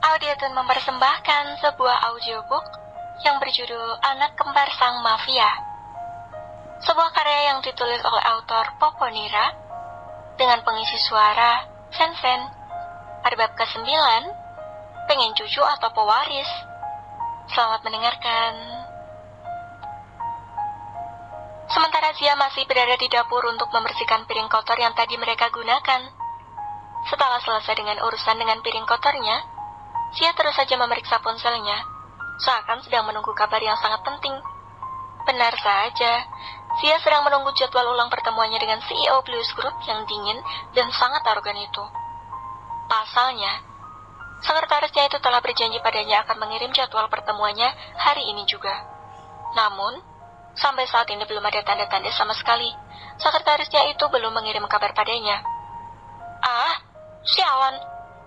Audiotune mempersembahkan sebuah audiobook yang berjudul Anak Kembar Sang Mafia. Sebuah karya yang ditulis oleh autor Poponira dengan pengisi suara Sen-sen. Pada bab ke-9, pengen cucu atau pewaris. Selamat mendengarkan. Sementara Zia masih berada di dapur untuk membersihkan piring kotor yang tadi mereka gunakan. Setelah selesai dengan urusan dengan piring kotornya, Zia terus saja memeriksa ponselnya, seakan sedang menunggu kabar yang sangat penting. Benar saja, Zia sedang menunggu jadwal ulang pertemuannya dengan CEO Blues Group yang dingin dan sangat arogan itu. Pasalnya, sekretarisnya itu telah berjanji padanya akan mengirim jadwal pertemuannya hari ini juga. Namun, sampai saat ini belum ada tanda-tanda sama sekali. Sekretarisnya itu belum mengirim kabar padanya. Ah, sialan.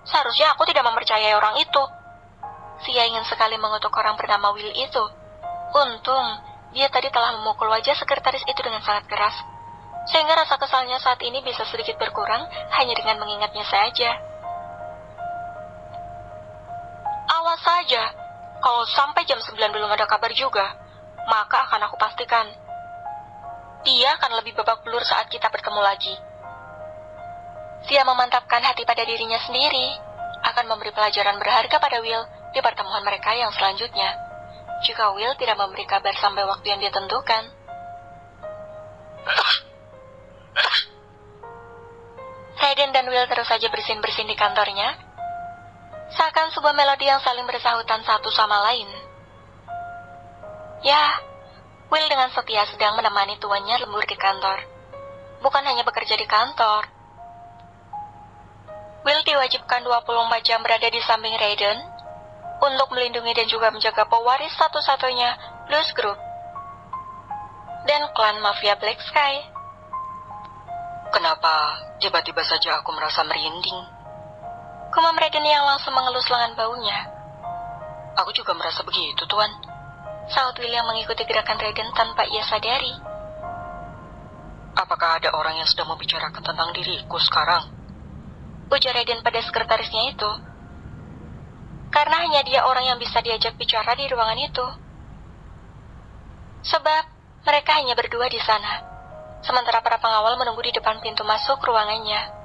Seharusnya aku tidak mempercayai orang itu. Zia ingin sekali mengutuk orang bernama Will itu. Untung, dia tadi telah memukul wajah sekretaris itu dengan sangat keras. Sehingga rasa kesalnya saat ini bisa sedikit berkurang hanya dengan mengingatnya saja. Awas saja, kalau sampai jam 9 belum ada kabar juga, maka akan aku pastikan dia akan lebih babak belur saat kita bertemu lagi. Zia memantapkan hati pada dirinya sendiri, akan memberi pelajaran berharga pada Will di pertemuan mereka yang selanjutnya. Jika Will tidak memberi kabar sampai waktu yang dia tentukan. Raiden dan Will terus saja bersin-bersin di kantornya, seakan sebuah melodi yang saling bersahutan satu sama lain. Ya, Will dengan setia sedang menemani tuannya lembur di kantor. Bukan hanya bekerja di kantor. Will diwajibkan 24 jam berada di samping Raiden untuk melindungi dan juga menjaga pewaris satu-satunya Blues Group dan klan mafia Black Sky. Kenapa tiba-tiba saja aku merasa merinding? Gumam Raiden yang langsung mengelus lengan baunya. Aku juga merasa begitu, Tuan. Saut Will yang mengikuti gerakan Raiden tanpa ia sadari. Apakah ada orang yang sedang membicarakan tentang diriku sekarang? Ujar Raiden pada sekretarisnya itu. Karena hanya dia orang yang bisa diajak bicara di ruangan itu. Sebab mereka hanya berdua di sana, sementara para pengawal menunggu di depan pintu masuk ruangannya.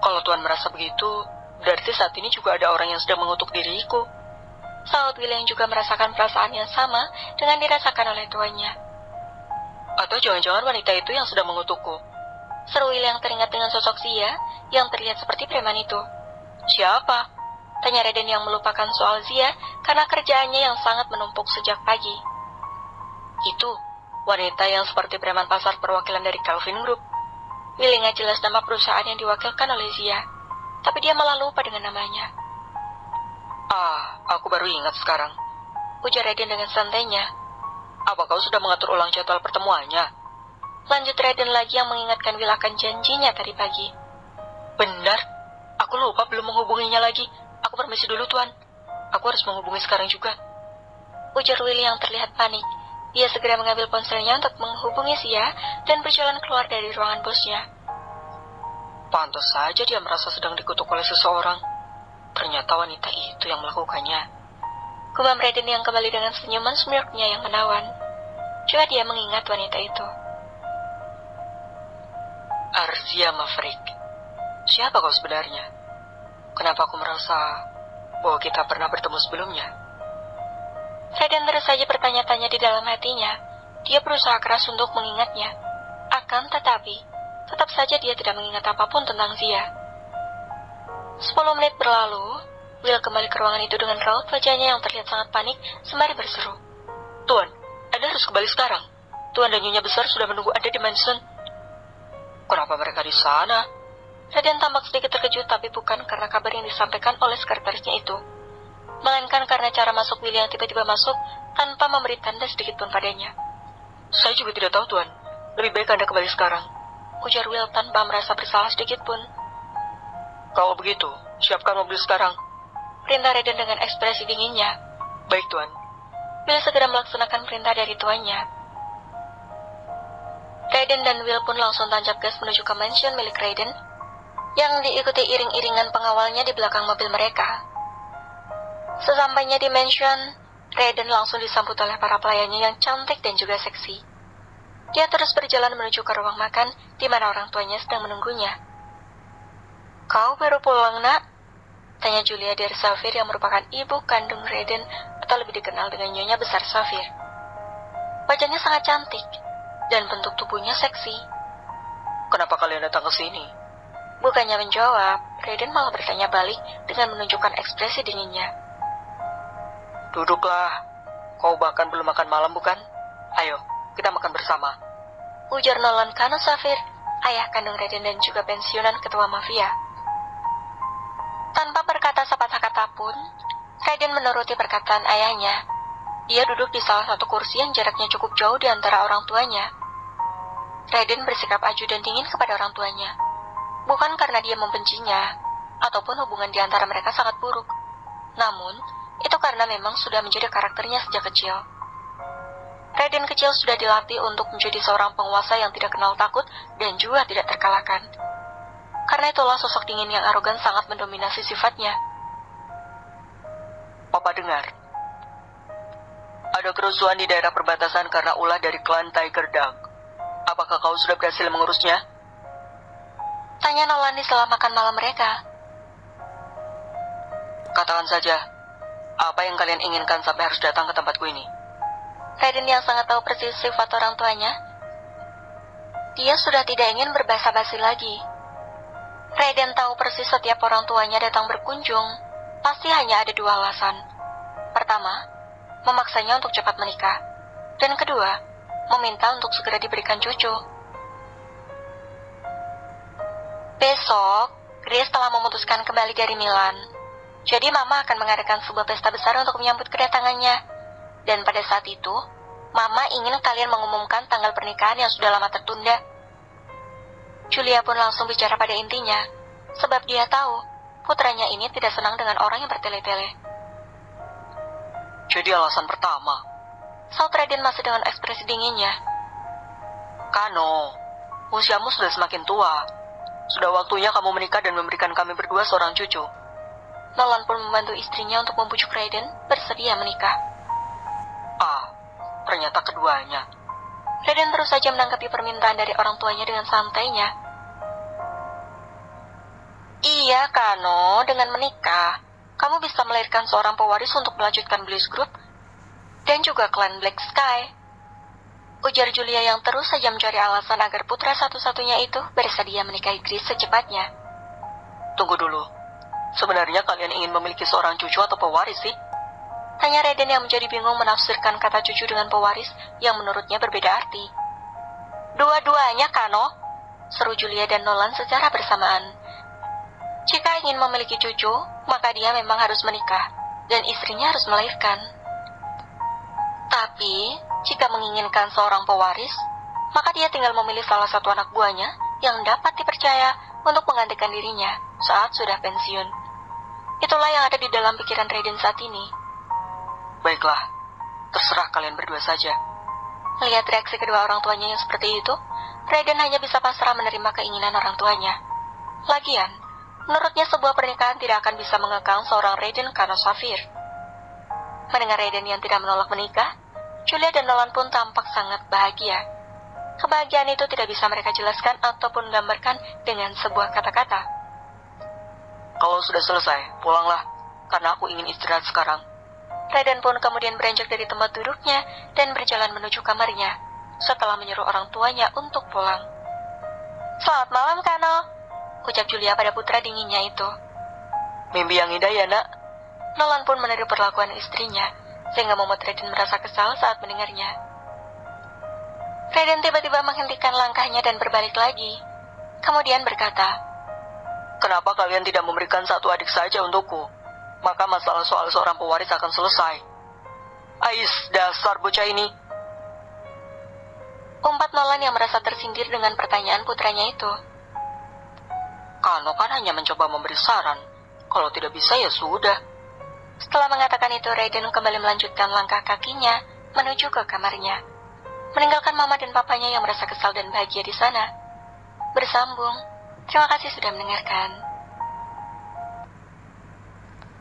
Kalau Tuan merasa begitu, berarti saat ini juga ada orang yang sedang mengutuk diriku. Saud Will yang juga merasakan perasaan yang sama dengan dirasakan oleh tuannya. Atau jangan-jangan wanita itu yang sedang mengutukku? Seru Will yang teringat dengan sosok Zia yang terlihat seperti preman itu. Siapa? Tanya Raiden yang melupakan soal Zia karena kerjaannya yang sangat menumpuk sejak pagi. Itu, wanita yang seperti preman pasar perwakilan dari Calvin Group. Will ingat jelas nama perusahaan yang diwakilkan oleh Zia, tapi dia malah lupa dengan namanya. Aku baru ingat sekarang, ujar Raiden dengan santainya. Apa kau sudah mengatur ulang jadwal pertemuannya? Lanjut Raiden lagi yang mengingatkan Will akan janjinya tadi pagi. Benar, aku lupa belum menghubunginya lagi. Aku permisi dulu, Tuan. Aku harus menghubungi sekarang juga. Ujar Will yang terlihat panik. Dia segera mengambil ponselnya untuk menghubungi Zia dan berjalan keluar dari ruangan bosnya. Pantas saja dia merasa sedang dikutuk oleh seseorang. Ternyata wanita itu yang melakukannya. Gumam Raiden yang kembali dengan senyuman smirknya yang menawan. Juga dia mengingat wanita itu. Arzia Maverick. Siapa kau sebenarnya? Kenapa aku merasa bahwa kita pernah bertemu sebelumnya? Raiden terus saja bertanya-tanya di dalam hatinya. Dia berusaha keras untuk mengingatnya. Akan tetapi, tetap saja dia tidak mengingat apapun tentang Zia. 10 menit berlalu, Will kembali ke ruangan itu dengan raut wajahnya yang terlihat sangat panik sembari berseru. Tuan, Anda harus kembali sekarang. Tuan dan Nyonya Besar sudah menunggu Anda di Mansion. Kenapa mereka di sana? Raiden tampak sedikit terkejut, tapi bukan karena kabar yang disampaikan oleh sekretarisnya itu, melainkan karena cara masuk Will yang tiba-tiba masuk tanpa memberi tanda sedikit pun padanya. Saya juga tidak tahu, Tuan. Lebih baik Anda kembali sekarang, ujar Will tanpa merasa bersalah sedikit pun. Kalau begitu, siapkan mobil sekarang, perintah Raiden dengan ekspresi dinginnya. Baik, Tuan. Will segera melaksanakan perintah dari tuannya. Raiden dan Will pun langsung tancap gas menuju ke mansion milik Raiden, yang diikuti iring-iringan pengawalnya di belakang mobil mereka. Sesampainya di mansion, Raiden langsung disambut oleh para pelayannya yang cantik dan juga seksi. Dia terus berjalan menuju ke ruang makan di mana orang tuanya sedang menunggunya. "Kau baru pulang, nak?" tanya Julia dari Safir yang merupakan ibu kandung Raiden atau lebih dikenal dengan Nyonya Besar Safir. Wajahnya sangat cantik dan bentuk tubuhnya seksi. "Kenapa kalian datang ke sini?" Bukannya menjawab, Raiden malah bertanya balik dengan menunjukkan ekspresi dinginnya. "Duduklah, kau bahkan belum makan malam bukan? Ayo, kita makan bersama," ujar Nolan Kano Safir, ayah kandung Raiden dan juga pensiunan ketua mafia. Tanpa berkata sepatah kata pun, Raiden menuruti perkataan ayahnya. Dia duduk di salah satu kursi yang jaraknya cukup jauh di antara orang tuanya. Raiden bersikap acuh dan dingin kepada orang tuanya. Bukan karena dia membencinya, ataupun hubungan di antara mereka sangat buruk. Namun, itu karena memang sudah menjadi karakternya sejak kecil. Raiden kecil sudah dilatih untuk menjadi seorang penguasa yang tidak kenal takut dan juga tidak terkalahkan. Karena itulah sosok dingin yang arogan sangat mendominasi sifatnya. "Papa dengar, ada kerusuhan di daerah perbatasan karena ulah dari klan Tiger Dog. Apakah kau sudah berhasil mengurusnya?" tanya Nolan di sela makan malam mereka. "Katakan saja, apa yang kalian inginkan sampai harus datang ke tempatku ini?" Raiden yang sangat tahu persis sifat orang tuanya, dia sudah tidak ingin berbasa-basi lagi. Raiden tahu persis setiap orang tuanya datang berkunjung, pasti hanya ada dua alasan. Pertama, memaksanya untuk cepat menikah. Dan kedua, meminta untuk segera diberikan cucu. Besok, Grace telah memutuskan kembali dari Milan. Jadi Mama akan mengadakan sebuah pesta besar untuk menyambut kedatangannya. Dan pada saat itu, Mama ingin kalian mengumumkan tanggal pernikahan yang sudah lama tertunda. Julia pun langsung bicara pada intinya, sebab dia tahu putranya ini tidak senang dengan orang yang bertele-tele. "Jadi alasan pertama," saut Raiden masih dengan ekspresi dinginnya. "Kano, usiamu sudah semakin tua. Sudah waktunya kamu menikah dan memberikan kami berdua seorang cucu." Nolan pun membantu istrinya untuk membujuk Raiden bersedia menikah. Ternyata keduanya. Raiden terus saja menanggapi permintaan dari orang tuanya dengan santainya. "Iya, Kano, dengan menikah, kamu bisa melahirkan seorang pewaris untuk melanjutkan Bliss Group dan juga klan Black Sky," ujar Julia yang terus saja mencari alasan agar putra satu-satunya itu bersedia menikahi Grace secepatnya. "Tunggu dulu, sebenarnya kalian ingin memiliki seorang cucu atau pewaris sih?" tanya Raiden yang menjadi bingung menafsirkan kata cucu dengan pewaris yang menurutnya berbeda arti. "Dua-duanya, Kano," seru Julia dan Nolan secara bersamaan. Jika ingin memiliki cucu, maka dia memang harus menikah, dan istrinya harus melahirkan. Tapi, jika menginginkan seorang pewaris, maka dia tinggal memilih salah satu anak buahnya yang dapat dipercaya untuk menggantikan dirinya saat sudah pensiun. Itulah yang ada di dalam pikiran Raiden saat ini. "Baiklah, terserah kalian berdua saja." Melihat reaksi kedua orang tuanya yang seperti itu, Raiden hanya bisa pasrah menerima keinginan orang tuanya. Lagian, menurutnya sebuah pernikahan tidak akan bisa mengekang seorang Raiden Kano Safir. Mendengar Raiden yang tidak menolak menikah, Julia dan Nolan pun tampak sangat bahagia. Kebahagiaan itu tidak bisa mereka jelaskan ataupun gambarkan dengan sebuah kata-kata. "Kalau sudah selesai, pulanglah, karena aku ingin istirahat sekarang." Raiden pun kemudian beranjak dari tempat duduknya dan berjalan menuju kamarnya, setelah menyuruh orang tuanya untuk pulang. "Selamat malam, Kano," ucap Julia pada putra dinginnya itu. "Mimpi yang indah ya, nak." Nolan pun meniru perlakuan istrinya, sehingga membuat Raiden merasa kesal saat mendengarnya. Raiden tiba-tiba menghentikan langkahnya dan berbalik lagi. Kemudian berkata, "Kenapa kalian tidak memberikan satu adik saja untukku? Maka masalah soal seorang pewaris akan selesai." "Ais, dasar bocah ini," umpat Nolan yang merasa tersindir dengan pertanyaan putranya itu. "Kano kan hanya mencoba memberi saran. Kalau tidak bisa ya sudah." Setelah mengatakan itu, Raiden kembali melanjutkan langkah kakinya menuju ke kamarnya, meninggalkan mama dan papanya yang merasa kesal dan bahagia di sana. Bersambung. Terima kasih sudah mendengarkan.